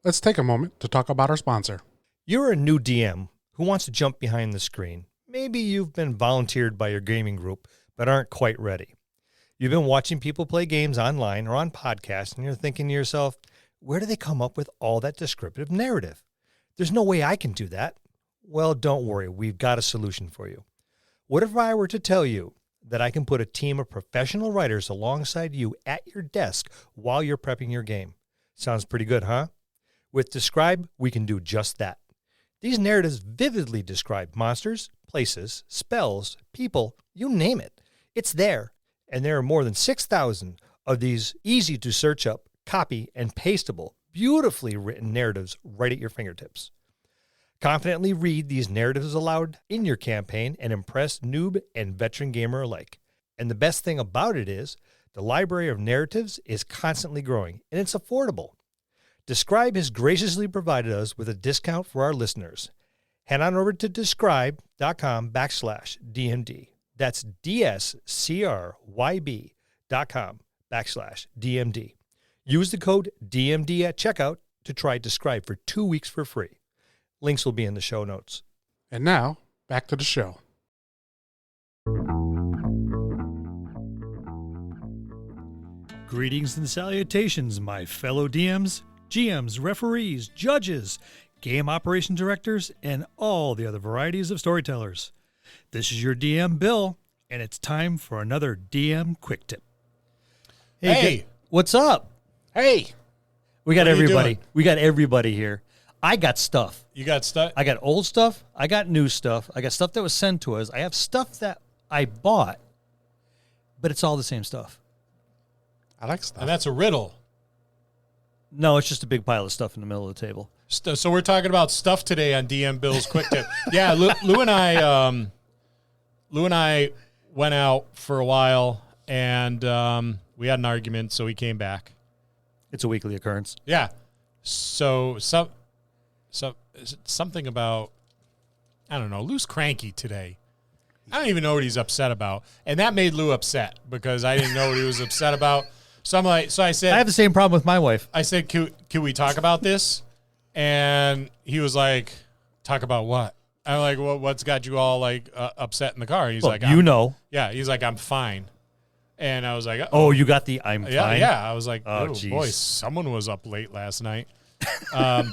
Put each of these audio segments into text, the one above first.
let's take a moment to talk about our sponsor. You're a new DM who wants to jump behind the screen. Maybe you've been volunteered by your gaming group, but aren't quite ready. You've been watching people play games online or on podcasts, and you're thinking to yourself, where do they come up with all that descriptive narrative? There's no way I can do that. Well, don't worry. We've got a solution for you. What if I were to tell you that I can put a team of professional writers alongside you at your desk while you're prepping your game? Sounds pretty good, huh? With Describe, we can do just that. These narratives vividly describe monsters, places, spells, people, you name it. It's there, and there are more than 6,000 of these easy-to-search up, copy, and pastable, beautifully written narratives right at your fingertips. Confidently read these narratives aloud in your campaign and impress noob and veteran gamer alike. And the best thing about it is, the library of narratives is constantly growing, and it's affordable. Describe has graciously provided us with a discount for our listeners. Head on over to describe.com/DMD. That's DSCRYB.com/DMD. Use the code DMD at checkout to try Describe for 2 weeks for free. Links will be in the show notes. And now, back to the show. Greetings and salutations, my fellow DMs, GMs, referees, judges, game operation directors, and all the other varieties of storytellers. This is your DM, Bill, and it's time for another DM Quick Tip. Hey, what's up? Hey! We got What are you everybody. doing? We got everybody here. I got stuff. You got stuff? I got old stuff. I got new stuff. I got stuff that was sent to us. I have stuff that I bought, but it's all the same stuff. I like stuff. And that's a riddle. No, it's just a big pile of stuff in the middle of the table. So we're talking about stuff today on DM Bill's Quick Tip. Yeah, Lou and I went out for a while, and we had an argument, so we came back. It's a weekly occurrence. Yeah. So something about, I don't know, Lou's cranky today. I don't even know what he's upset about. And that made Lou upset because I didn't know what he was upset about. So I said, I have the same problem with my wife. I said, can we talk about this? And he was like, talk about what? I'm like, well, what's got you all like upset in the car? He's Well, like, Yeah, he's like, I'm fine. And I was like, Oh, you got the I'm fine? Yeah, I was like, Oh, oh geez. boy, someone was up late last night. And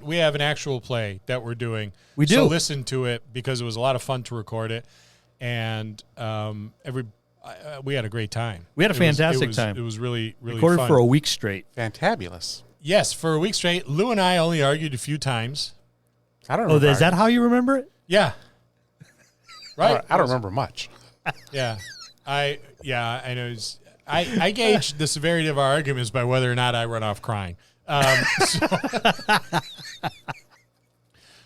we have an actual play that we're doing. We do. So listen to it because it was a lot of fun to record it. And we had a great time. We had a fantastic time. It was really, really Recorded fun. for a week straight. Fantabulous. Yes, for a week straight. Lou and I only argued a few times. I don't Oh, remember. is that how you remember it? Yeah. Right? I don't remember much. Yeah. I know. I gauge the severity of our arguments by whether or not I run off crying.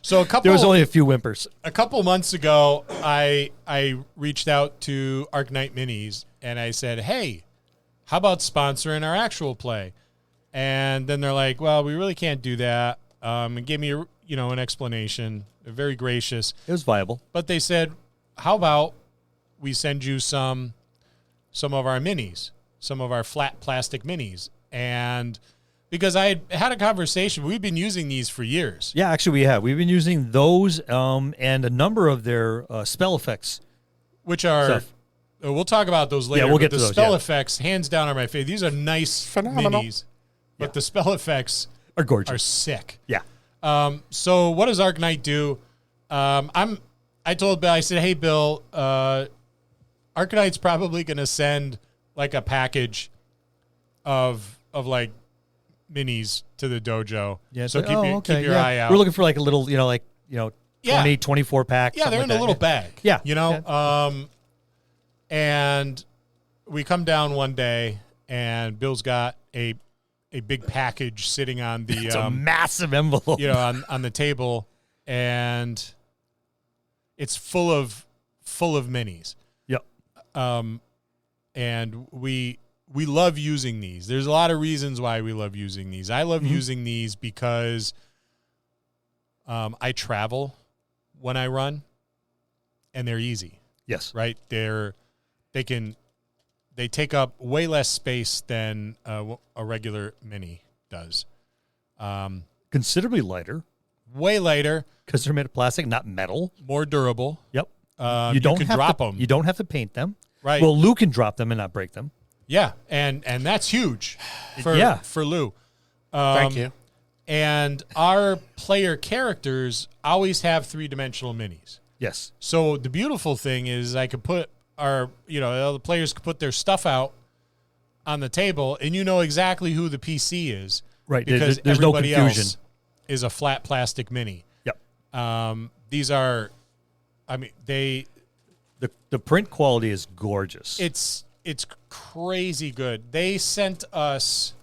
So There was only a few whimpers. a couple months ago, I reached out to Arcknight Minis and I said, "Hey, how about sponsoring our actual play?" And then they're like, "Well, we really can't do that." And gave me an explanation. They're very gracious, It was viable. but they said, "How about we send you some of our minis, some of our flat plastic minis?" And because I had a conversation, we've been using these for years. Yeah, actually we have. We've been using those and a number of their spell effects. Which are, Stuff. we'll talk about those later. we'll but get the to those, spell yeah. effects, hands down, are my favorite. These are nice Phenomenal. minis, but the spell effects Are gorgeous. are sick. Yeah. So what does Arcknight do? I told Bill, I said, "Hey, Bill, Arcknight's probably going to send like a package of like minis to the dojo. Yeah. So it's keep like, keep your eye out. We're looking for like a little, 20, Yeah. 24 pack. Yeah, they're in something a like little that. bag. Yeah. And we come down one day, and Bill's got a big package sitting on the It's a massive envelope. on the table, and it's full of minis. Yep. And we love using these. There's a lot of reasons why we love using these. I love using these because I travel when I run, and they're easy. Yes. Right? They they take up way less space than a regular mini does. Considerably lighter Way lighter, because they're made of plastic, not metal. more durable. Yep. You can have drop to, them. You don't have to paint them. Right. Well, Lou can drop them and not break them. Yeah, and that's huge for Lou. Thank you. And our player characters always have 3-dimensional minis. Yes. So the beautiful thing is I could put the players could put their stuff out on the table, and you know exactly who the PC is. Right. Because There's no everybody confusion. else is a flat plastic mini. Yep. These are, they. The print quality is gorgeous. It's crazy good. They sent us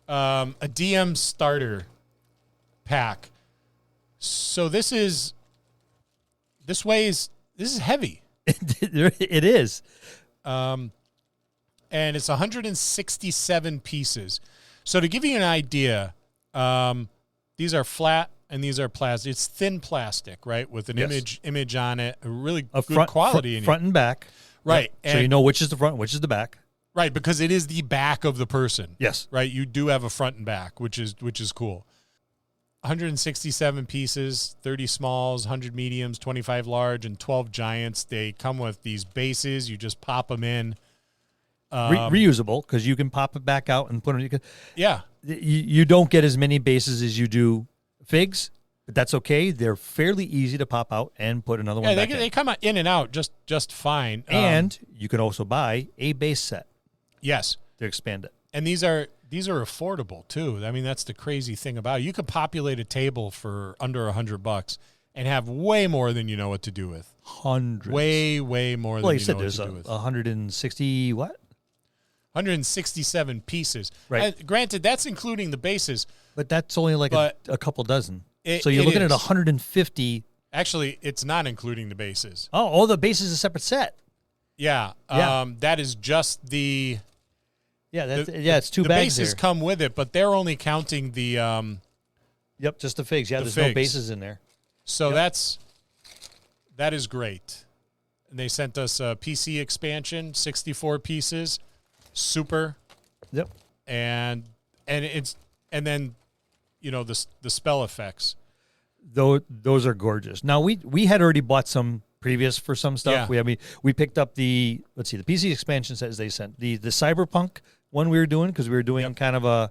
a DM starter pack. So this is heavy. It is. And it's 167 pieces. So to give you an idea, these are flat and these are plastic. It's thin plastic, right, with an image on it, a really good quality in front and back. Right. Yep. So you know which is the front, which is the back. Right, because it is the back of the person. Yes. Right, you do have a front and back, which is cool. 167 pieces, 30 smalls, 100 mediums, 25 large, and 12 giants. They come with these bases. You just pop them in. Reusable, because you can pop it back out and put them. Yeah. You don't get as many bases as you do figs, but that's okay. They're fairly easy to pop out and put another one back in. They come in and out just fine. And you can also buy a base set. Yes. To expand it. And these are affordable too. I mean, that's the crazy thing about it. You could populate a table for under $100 and have way more than you know what to do with. Hundreds. Way more than you know what to do with. 160 what? 167 pieces. Right. Granted, that's including the bases. But that's only like a couple dozen. So you're it looking is. at 150. Actually, it's not including the bases. Oh, all the bases is a separate set. Yeah. That is just the... Yeah, it's two the bags bases there. come with it, but they're only counting the... Yep, just the figs. Yeah, there's figs. no bases in there. So that is great. And they sent us a PC expansion, 64 pieces, super. Yep. And then the spell effects. Those are gorgeous. Now we had already bought some previous for some stuff. Yeah. We picked up the PC expansion set as they sent. The Cyberpunk one we were doing, because we were doing kind of a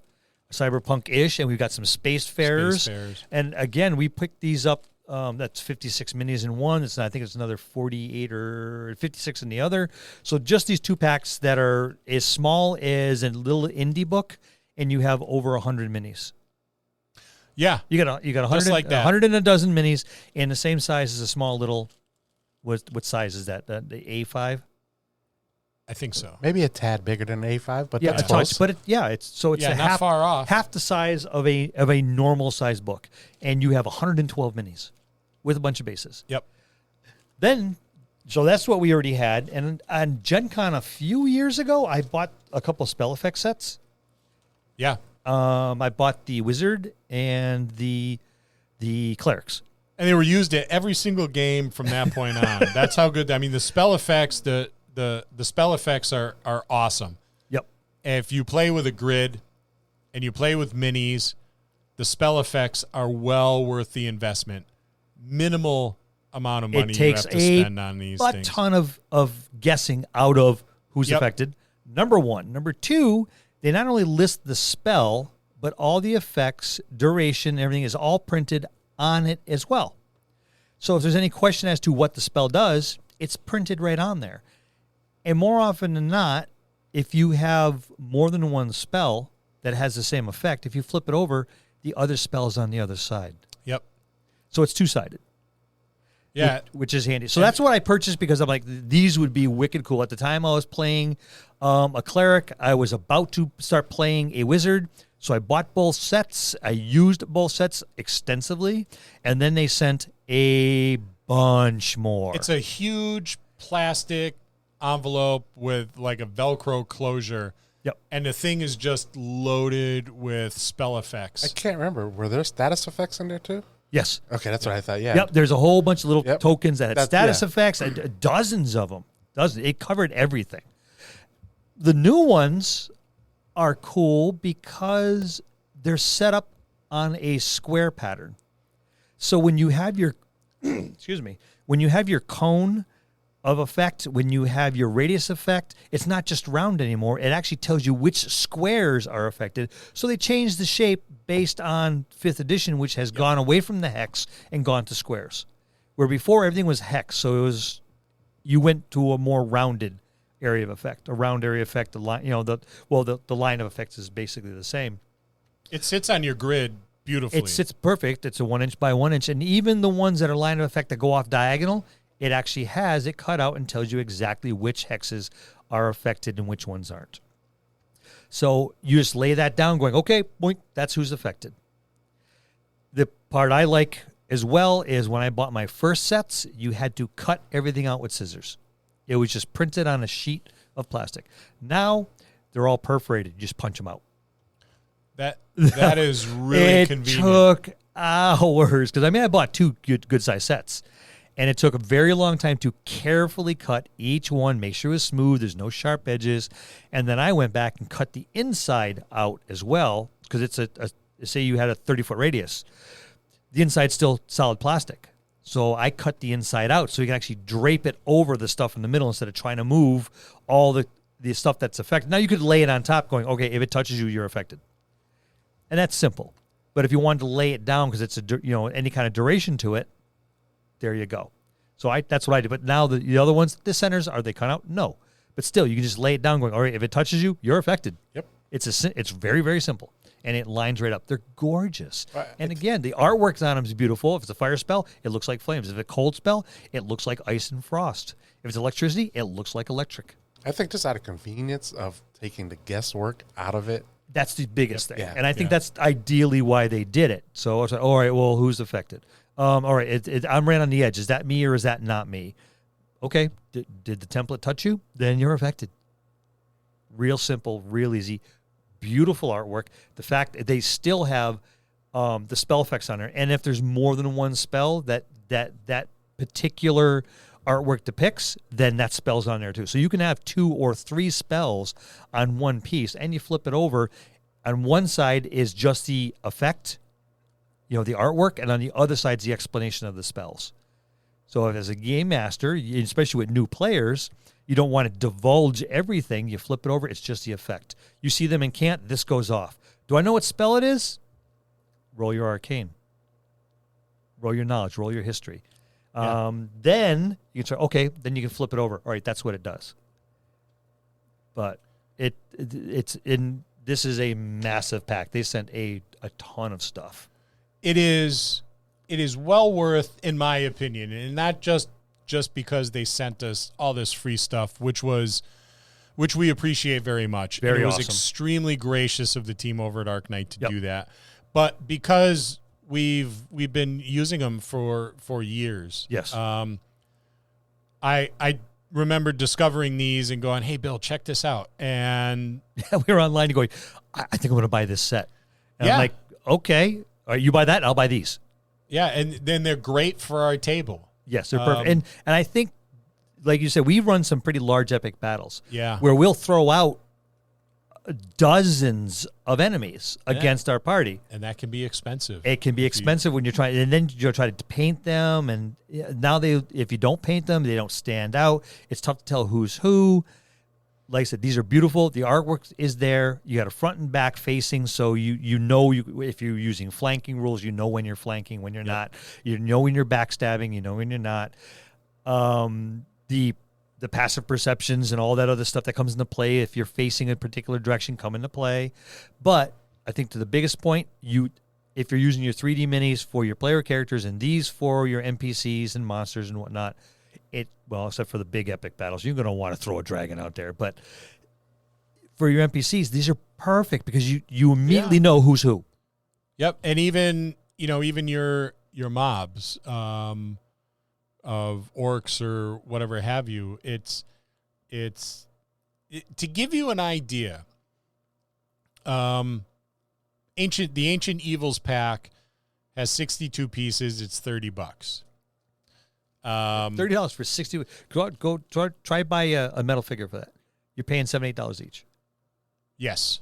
Cyberpunk-ish, and we've got some Spacefarers. And again, we picked these up. That's 56 minis in one. I think it's another 48 or 56 in the other. So just these two packs that are as small as a little indie book, and you have over 100 minis. Yeah. You got 100, like that. 100 and a dozen minis, and the same size as a small little. What size is that? The A5? I think so. Maybe a tad bigger than an A5, but Yeah, that's a close. touch. But it's a not far off. half the size of a normal size book, and you have 112 minis with a bunch of bases. Yep. So that's what we already had. And on Gen Con a few years ago, I bought a couple of spell effect sets. Yeah. I bought the Wizard and the Clerics. And they were used at every single game from that point on. That's how good. I mean, the spell effects, the spell effects are awesome. Yep. If you play with a grid and you play with minis, the spell effects are well worth the investment. Minimal amount of money you have to spend on these things. A ton of guessing out of who's affected. Number one. Number two, they not only list the spell, but all the effects, duration, everything is all printed on it as well. So if there's any question as to what the spell does, it's printed right on there. And more often than not, if you have more than one spell that has the same effect, if you flip it over, the other spell is on the other side. Yep. So it's two-sided. Yeah. Which is handy. So that's what I purchased, because I'm like, these would be wicked cool. At the time I was playing a cleric, I was about to start playing a wizard. So I bought both sets. I used both sets extensively. And then they sent a bunch more. It's a huge plastic envelope with like a Velcro closure. Yep. And the thing is just loaded with spell effects. I can't remember. Were there status effects in there too? Yes. Okay, that's what I thought. Yeah. Yep. There's a whole bunch of little tokens that had status yeah. effects, dozens of them. It covered everything. The new ones are cool because they're set up on a square pattern. So when you have your, excuse me, when you have your cone of effect, when you have your radius effect, it's not just round anymore. It actually tells you which squares are affected. So they changed the shape based on 5th edition, which has gone away from the hex and gone to squares. Where before everything was hex, so you went to a more rounded area of effect, a round area effect. The line, the line of effects is basically the same. It sits on your grid beautifully. It sits perfect. It's a 1 inch by 1 inch. And even the ones that are line of effect that go off diagonal, it actually has it cut out and tells you exactly which hexes are affected and which ones aren't. So you just lay that down going, okay, boink, that's who's affected. The part I like as well is when I bought my first sets, you had to cut everything out with scissors. It was just printed on a sheet of plastic. Now they're all perforated. You just punch them out. That is really convenient. It took hours because I bought 2 good size sets, and it took a very long time to carefully cut each one, make sure it was smooth, there's no sharp edges, and then I went back and cut the inside out as well because it's say you had a 30-foot radius, the inside's still solid plastic. So I cut the inside out so you can actually drape it over the stuff in the middle instead of trying to move all the stuff that's affected. Now you could lay it on top going, okay, if it touches you, you're affected. And that's simple. But if you wanted to lay it down because it's any kind of duration to it, there you go. So that's what I did. But now the other ones, the centers, are they cut out? No. But still, you can just lay it down going, all right, if it touches you, you're affected. Yep. It's very, very simple. And it lines right up. They're gorgeous. And again, the artwork on them is beautiful. If it's a fire spell, it looks like flames. If it's a cold spell, it looks like ice and frost. If it's electricity, it looks like electric. I think just out of convenience of taking the guesswork out of it. That's the biggest thing. Yeah. And I think that's ideally why they did it. So I was like, all right, well, who's affected? All right, I'm right on the edge. Is that me or is that not me? Okay, did the template touch you? Then you're affected. Real simple, real easy, beautiful artwork. The fact that they still have the spell effects on there. And if there's more than one spell that particular artwork depicts, then that spell's on there too. So you can have 2 or 3 spells on one piece, and you flip it over. On one side is just the effect, the artwork, and on the other side is the explanation of the spells. So if as a game master, especially with new players, you don't want to divulge everything. You flip it over, it's just the effect. You see them in Cant, this goes off. Do I know what spell it is? Roll your arcane. Roll your knowledge, roll your history. Yeah. Then you can say, okay, then you can flip it over. All right, that's what it does. But it's in. This is a massive pack. They sent a ton of stuff. It is well worth, in my opinion, and not just because they sent us all this free stuff, which we appreciate very much. Very and it was awesome. extremely gracious of the team over at Arcknight to do that. But because we've been using them for years. Yes. I remember discovering these and going, "Hey, Bill, check this out." And we were online and going, I think I'm going to buy this set. And Yeah. I'm like, okay, all right, you buy that, I'll buy these. yeah, and then they're great for our table. Yes, they're perfect. And I think, like you said, we run some pretty large epic battles. Yeah. Where we'll throw out dozens of enemies against our party. And that can be expensive. It can be expensive when you're trying, and then you're trying to paint them. And now if you don't paint them, they don't stand out. It's tough to tell who's who. Like I said, these are beautiful. The artwork is there. You got a front and back facing, so you know if you're using flanking rules, you know when you're flanking, when you're not. You know when you're backstabbing, you know when you're not. The passive perceptions and all that other stuff that comes into play if you're facing a particular direction come into play. But I think to the biggest point, if you're using your 3D minis for your player characters and these for your NPCs and monsters and whatnot, except for the big epic battles, you're going to want to throw a dragon out there. But for your NPCs, these are perfect because you immediately know who's who. Yep, and even your mobs of orcs or whatever have you, it's to give you an idea. The Ancient Evils pack has 62 pieces. It's $30. $30 for 60. Go try buy a metal figure for that. You're paying $7, $8 each. Yes.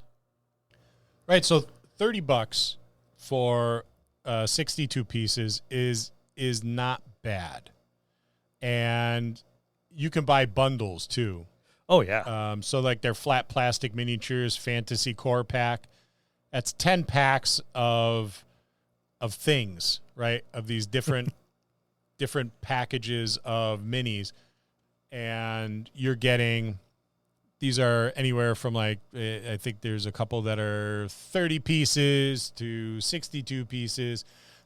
Right. So $30 for 62 pieces is not bad, and you can buy bundles too. Oh yeah. So like their flat plastic miniatures fantasy core pack, that's 10 packs of things, right? Of these different packages of minis, and you're getting, these are anywhere from like, I think there's a couple that are 30 pieces to 62 pieces.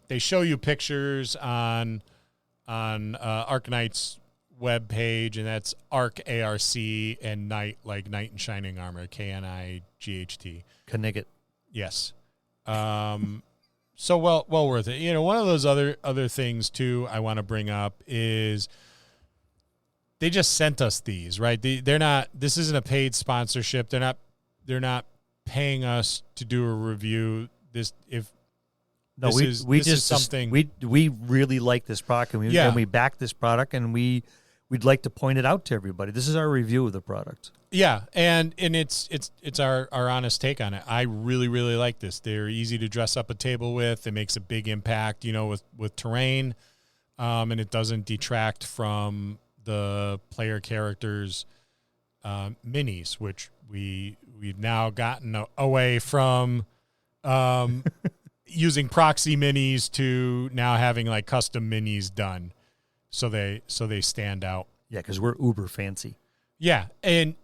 They show you pictures on Arcknight's web page, and that's Arc, A-R-C, and Knight, like Knight in Shining Armor, K-N-I-G-H-T. Knigget. Yes. So well worth it. You know, one of those other things too I want to bring up is they just sent us these, right? They're not, this isn't a paid sponsorship. They're not paying us to do a review. We really like this product, and we back this product, and we'd like to point it out to everybody. This is our review of the product. Yeah, and it's our honest take on it. I really, really like this. They're easy to dress up a table with. It makes a big impact, you know, with terrain, and it doesn't detract from the player characters' minis, which we've now gotten away from using proxy minis to now having like custom minis done, so they stand out. Yeah, because we're uber fancy. Yeah, and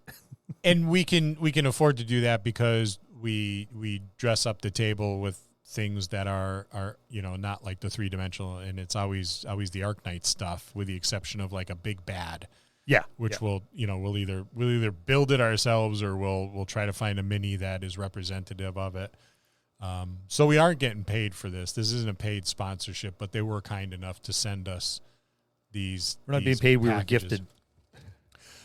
we can afford to do that because we dress up the table with things that are you know, not like the 3-dimensional, and it's always the Arcknight stuff, with the exception of like a big bad. Yeah, which we'll either build it ourselves, or we'll try to find a mini that is representative of it. So we aren't getting paid for this. This isn't a paid sponsorship, but they were kind enough to send us these. We're not being paid. Packages. We were gifted.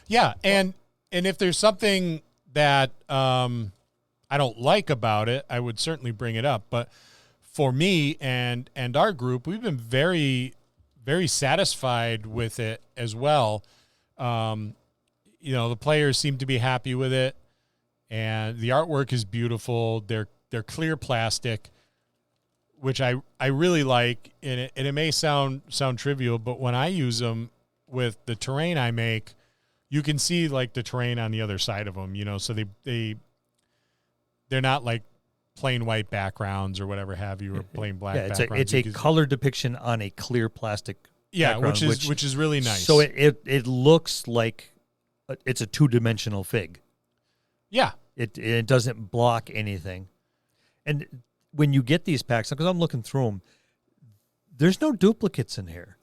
Yeah, and if there's something that I don't like about it, I would certainly bring it up. But for me and our group, we've been very, very satisfied with it as well. You know, the players seem to be happy with it, and the artwork is beautiful. They're clear plastic, which I really like. And it may sound trivial, but when I use them with the terrain I make, you can see like the terrain on the other side of them, you know, so they're not like plain white backgrounds or whatever have you, or plain black backgrounds. It's a color depiction on a clear plastic background, which is really nice. So it looks like it's a 2-dimensional fig. Yeah. It doesn't block anything. And when you get these packs, because I'm looking through them, there's no duplicates in here.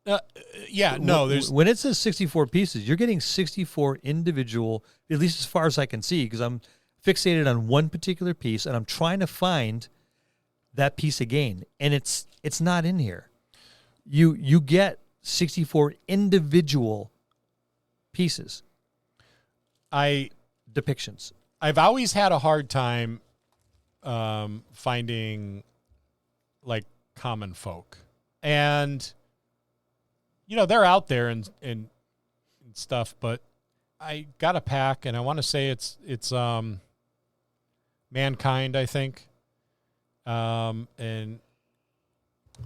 When it says 64 pieces, you're getting 64 individual, at least as far as I can see, because I'm fixated on one particular piece, and I'm trying to find that piece again, and it's not in here. You get 64 individual pieces. Depictions. I've always had a hard time finding like common folk, and you know, they're out there and stuff, but I got a pack, and I want to say it's Mankind, I think. And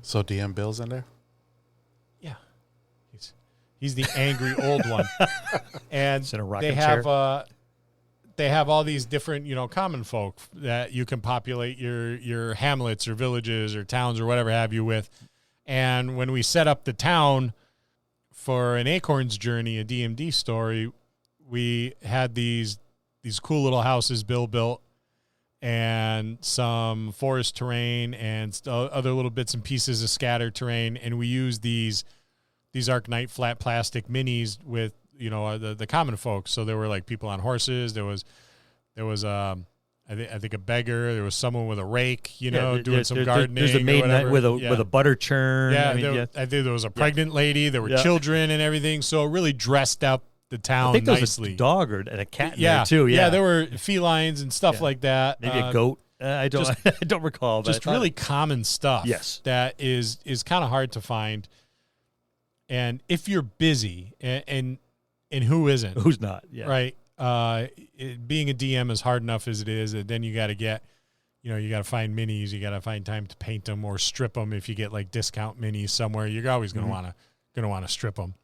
so DM Bill's in there? Yeah. He's the angry old one. And in a rocking chair. They have all these different, you know, common folk that you can populate your hamlets or villages or towns or whatever have you with. And when we set up the town for an Acorns Journey, a DMD story, we had these cool little houses Bill built, and some forest terrain and other little bits and pieces of scattered terrain, and we used these Arcknight flat plastic minis with, you know, the common folks. So there were like people on horses. There was I think a beggar. There was someone with a rake, you know, doing some gardening. There's a maiden with a butter churn. Yeah, I think there was a pregnant lady. There were children and everything. So it really dressed up the town nicely. I think there was a dog and a cat in there too. Yeah, there were felines and stuff like that. Maybe a goat. I don't recall. But just really common stuff. Yes, that is kind of hard to find. And if you're busy, and who isn't? Who's not? Yeah. Right. being a DM is hard enough as it is, and then you got to get, you got to find minis, you got to find time to paint them or strip them. If you get like discount minis somewhere, you're always going to want to strip them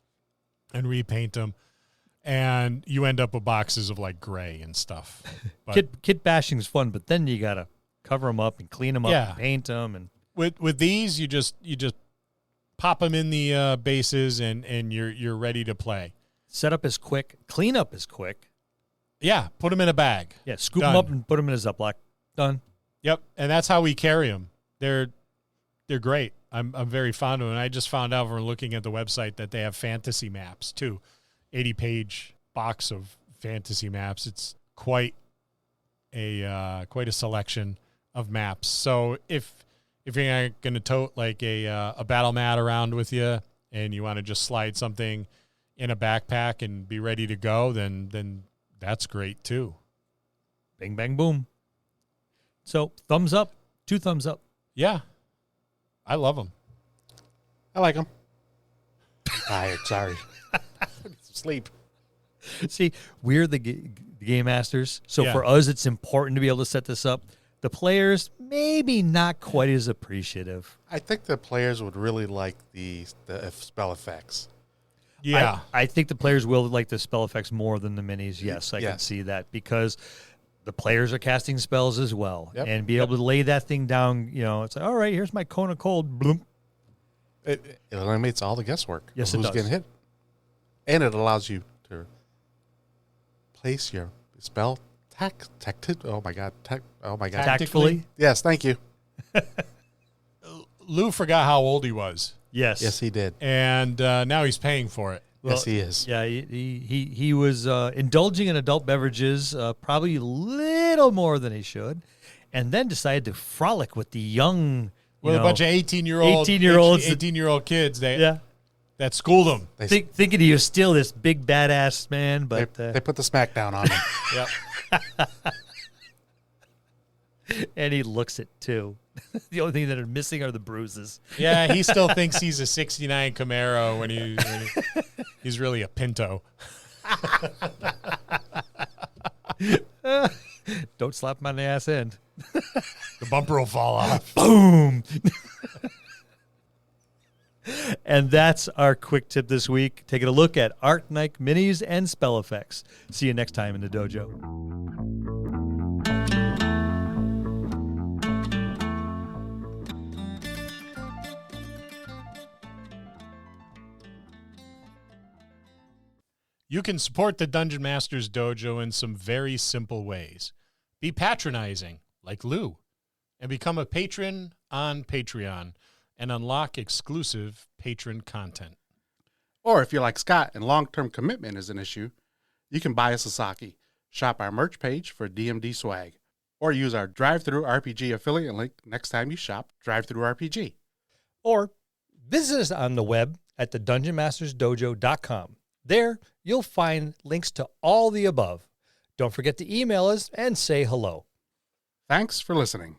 and repaint them, and you end up with boxes of like gray and stuff. But Kit bashing is fun, but then you gotta cover them up and clean them up, and paint them, and with these, you just pop them in the bases, and you're ready to play. Setup is quick, cleanup is quick. Yeah, put them in a bag. Yeah, scoop them up and put them in a Ziploc. Done. Yep, and that's how we carry them. They're great. I'm very fond of them. And I just found out from looking at the website that they have fantasy maps too. 80-page box of fantasy maps. It's quite a selection of maps. So if you're not going to tote like a battle mat around with you, and you want to just slide something in a backpack and be ready to go, then that's great too. Bing, bang, boom. So thumbs up, 2 thumbs up. Yeah, I love them. I like them. I'm tired. Sorry. Sleep. See, we're the game masters, so Yeah. for us, it's important to be able to set this up. The players, maybe not quite as appreciative. I think the players would really like the spell effects. Yeah. I think the players will like the spell effects more than the minis. Yes, I can Yes. see that, because the players are casting spells as well. Yep. And be able to lay that thing down, it's like, all right, here's my cone of cold. Bloom. It eliminates all the guesswork. Yes, of it who's does. getting hit. And it allows you to place your spell Tactfully. Yes, thank you. Lou forgot how old he was, Yes. Yes, he did. and now he's paying for it. Well, yes, he is. Yeah, he was indulging in adult beverages, probably a little more than he should, and then decided to frolic with the young, With a bunch of 18-year-old 18-year-olds. kids yeah, that schooled him. thinking he was still this big badass man, but They put the smack down on him. Yep. and he looks it too. The only thing that are missing are the bruises. Yeah, he still thinks he's a 69 Camaro when he's really a Pinto. Don't slap him on the ass end. The bumper will fall off. Boom. And that's our quick tip this week. Taking a look at Arcknight Minis and spell effects. See you next time in the dojo. You can support the Dungeon Masters Dojo in some very simple ways. Be patronizing, like Lou, and become a patron on Patreon and unlock exclusive patron content. Or if you're like Scott and long-term commitment is an issue, you can buy a Sasaki, shop our merch page for DMD swag, or use our Drive-Thru RPG affiliate link next time you shop Drive-Thru RPG. Or visit us on the web at thedungeonmastersdojo.com. There, you'll find links to all the above. Don't forget to email us and say hello. Thanks for listening.